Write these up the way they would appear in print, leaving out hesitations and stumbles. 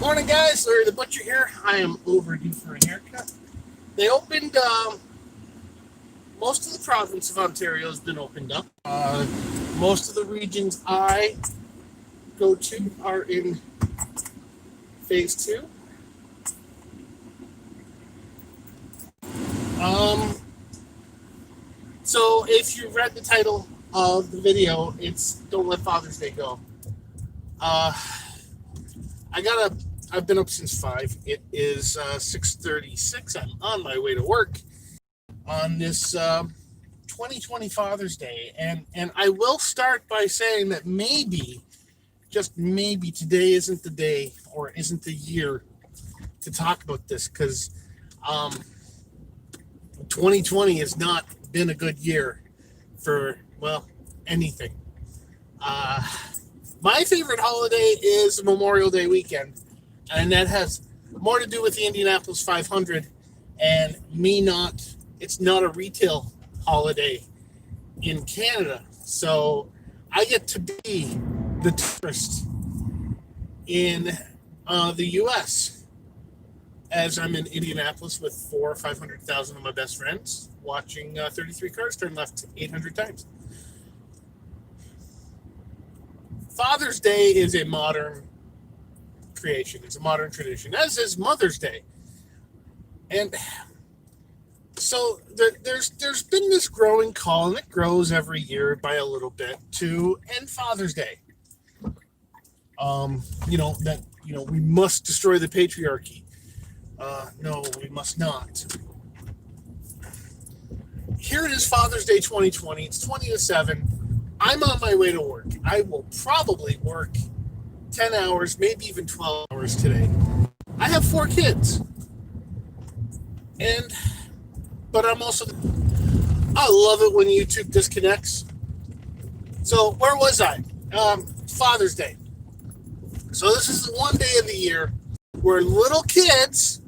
Morning, guys. Larry the Butcher here. I am overdue for a haircut. They opened, most of the province of Ontario has been opened up. Most of the regions I go to are in phase 2. So if you read the title of the video, it's Don't Let Father's Day Go. I've been up since 5. It is 6:36. I'm on my way to work on this 2020 Father's Day. And I will start by saying that maybe, just maybe, today isn't the day or isn't the year to talk about this, because 2020 has not been a good year for, well, anything. My favorite holiday is Memorial Day weekend, and that has more to do with the Indianapolis 500 and it's not a retail holiday in Canada. So I get to be the tourist in the U.S. as I'm in Indianapolis with 400,000 or 500,000 of my best friends watching 33 cars turn left 800 times. Father's Day is a modern creation. It's a modern tradition, as is Mother's Day. And so there's been this growing call, and it grows every year by a little bit, to end Father's Day. We must destroy the patriarchy. No, we must not. Here it is, Father's Day 2020. It's 20 to 7. I'm on my way to work. I will probably work 10 hours, maybe even 12 hours today. I have 4 kids. But I'm also, I love it when YouTube disconnects. So where was I? Father's Day. So this is the one day of the year where little kids,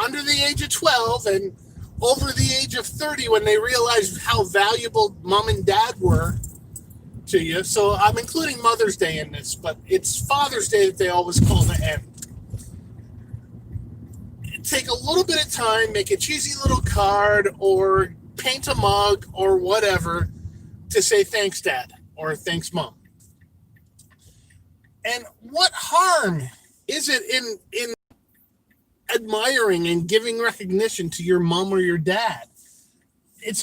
under the age of 12 and over the age of 30, when they realized how valuable mom and dad were to you. So I'm including Mother's Day in this, but it's Father's Day that they always call the end. Take a little bit of time, make a cheesy little card or paint a mug or whatever to say thanks, Dad, or thanks, Mom. And what harm is it in admiring and giving recognition to your mom or your dad?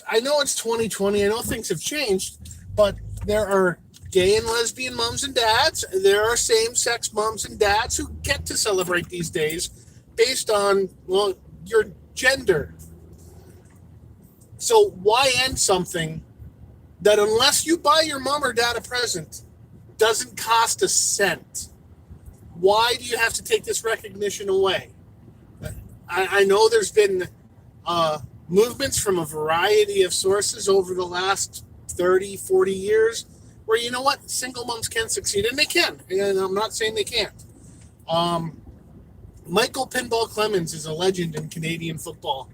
I know it's 2020. I know things have changed, but there are gay and lesbian moms and dads. There are same-sex moms and dads who get to celebrate these days based on, well, your gender. So why end something that, unless you buy your mom or dad a present, doesn't cost a cent? Why do you have to take this recognition away? I know there's been movements from a variety of sources over the last 30, 40 years where, you know what, single moms can succeed, and they can. And I'm not saying they can't. Michael Pinball Clemens is a legend in Canadian football.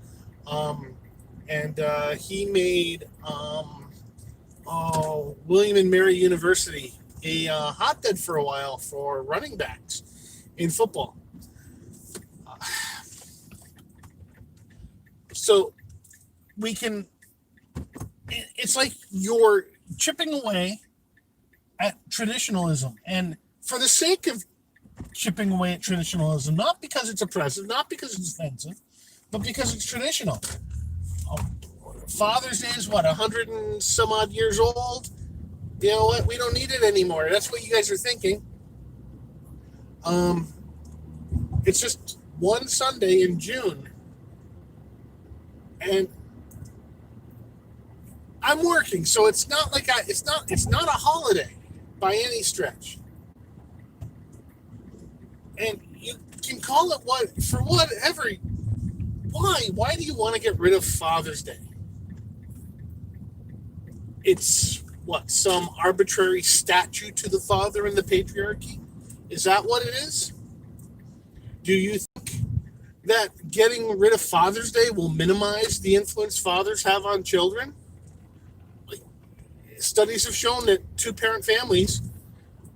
And he made William and Mary University a hotbed for a while for running backs in football. So it's like you're chipping away at traditionalism. And for the sake of chipping away at traditionalism, not because it's oppressive, not because it's offensive, but because it's traditional. Father's Day is 100 and some odd years old. You know what? We don't need it anymore. That's what you guys are thinking. It's just one Sunday in June. And I'm working, so it's not like it's not a holiday by any stretch. And you can call it whatever. Why do you want to get rid of Father's Day? It's some arbitrary statue to the father and the patriarchy? Is that what it is? Do you think that getting rid of Father's Day will minimize the influence fathers have on children? Studies have shown that 2-parent families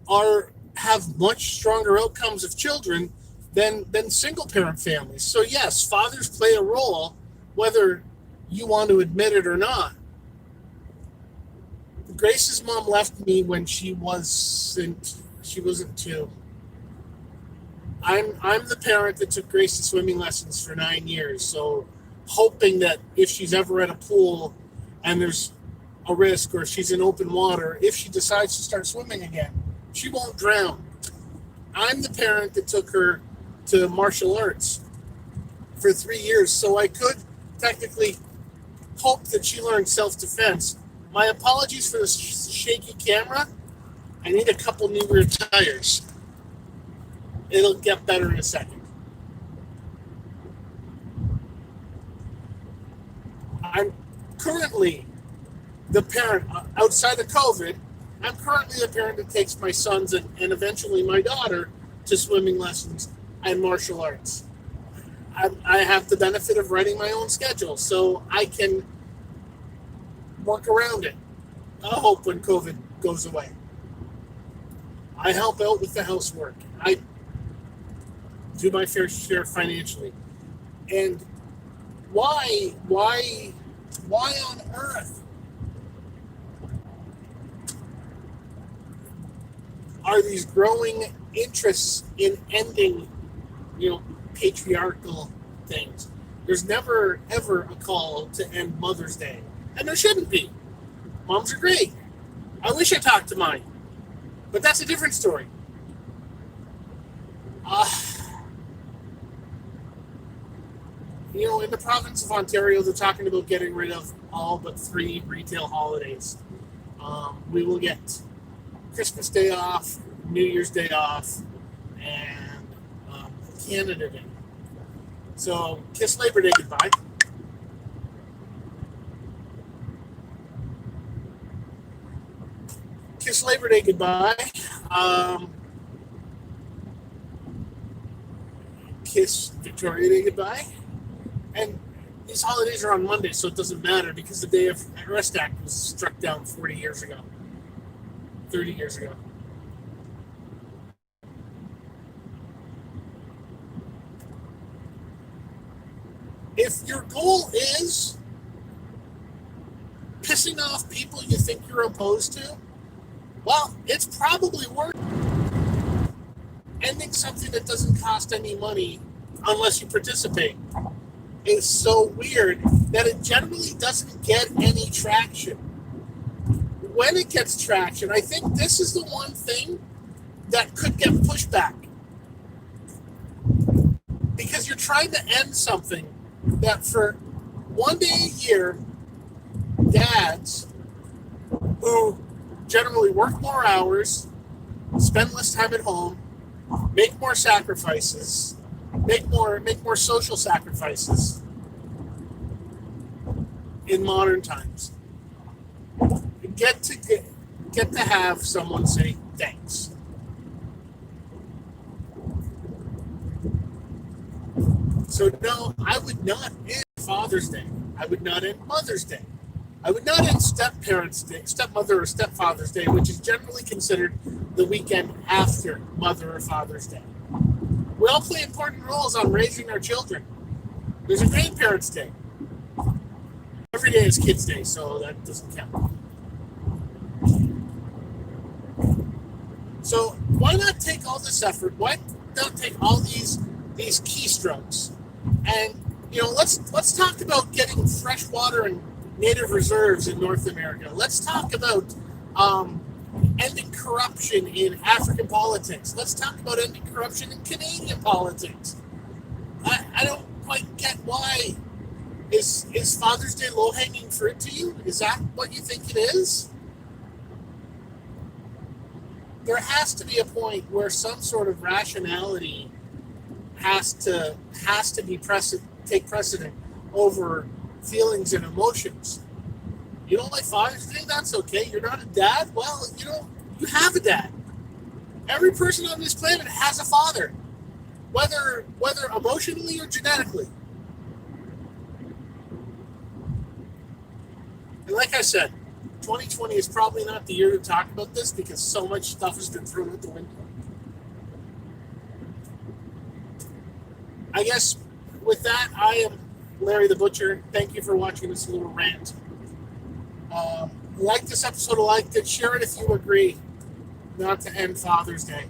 are have much stronger outcomes of children than single parent families. So yes, fathers play a role, whether you want to admit it or not. Grace's mom left me when she wasn't 2. I'm the parent that took Grace to swimming lessons for 9 years, so hoping that if she's ever at a pool and there's a risk, or she's in open water, if she decides to start swimming again, she won't drown. I'm the parent that took her to martial arts for 3 years, so I could technically hope that she learned self-defense. My apologies for the shaky camera. I need a couple new rear tires. It'll get better in a second. I'm currently the parent, outside of COVID, I'm currently the parent that takes my sons and eventually my daughter to swimming lessons and martial arts. I have the benefit of writing my own schedule, so I can work around it. I hope when COVID goes away. I help out with the housework. I do my fair share financially. And why on earth are these growing interests in ending, patriarchal things? There's never, ever a call to end Mother's Day. And there shouldn't be. Moms are great. I wish I talked to mine. But that's a different story. In the province of Ontario, they're talking about getting rid of all but 3 retail holidays. We will get Christmas Day off, New Year's Day off, and Canada Day. So, kiss Labor Day goodbye. Kiss Labor Day goodbye. Kiss Victoria Day goodbye. And these holidays are on Monday, so it doesn't matter because the Day of Rest Act was struck down 40 years ago, 30 years ago. If your goal is pissing off people you think you're opposed to, well, it's probably worth ending something that doesn't cost any money unless you participate. It's so weird that it generally doesn't get any traction. When it gets traction, I think this is the one thing that could get pushback. Because you're trying to end something that for one day a year, dads who generally work more hours, spend less time at home, make more sacrifices, make more social sacrifices in modern times. Get to have someone say thanks. So no, I would not end Father's Day. I would not end Mother's Day. I would not end Step-Parents Day, Stepmother or Stepfather's Day, which is generally considered the weekend after Mother or Father's Day. We all play important roles on raising our children. There's a Grandparents' Day. Every day is Kids' Day, so that doesn't count. So why not take all this effort? Why not take all these keystrokes? And let's talk about getting fresh water and native reserves in North America. Let's talk about ending corruption in African politics. Let's talk about ending corruption in Canadian politics. I don't quite get why. Is Father's Day low-hanging fruit to you? Is that what you think it is? There has to be a point where some sort of rationality has to take precedent over feelings and emotions. You don't like Father's Day? That's okay. You're not a dad? Well, you have a dad. Every person on this planet has a father, whether emotionally or genetically. And like I said, 2020 is probably not the year to talk about this because so much stuff has been thrown out the window. I guess with that, I am Larry the Butcher. Thank you for watching this little rant. Like this episode, liked it. Share it if you agree. Not to end Father's Day.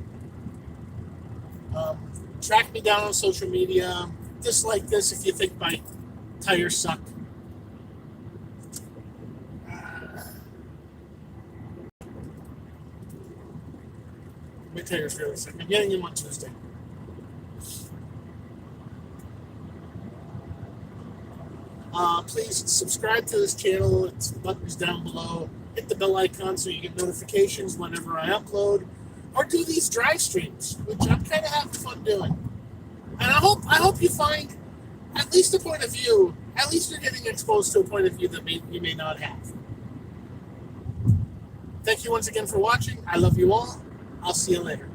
Track me down on social media. Dislike this if you think my tires suck. My tires really suck. I'm getting them on Tuesday. Please subscribe to this channel. It's the buttons down below. Hit the bell icon so you get notifications whenever I upload, or do these drive streams, which I'm kind of having fun doing. And I hope you find at least a point of view. At least you're getting exposed to a point of view that you may not have. Thank you once again for watching. I love you all. I'll see you later.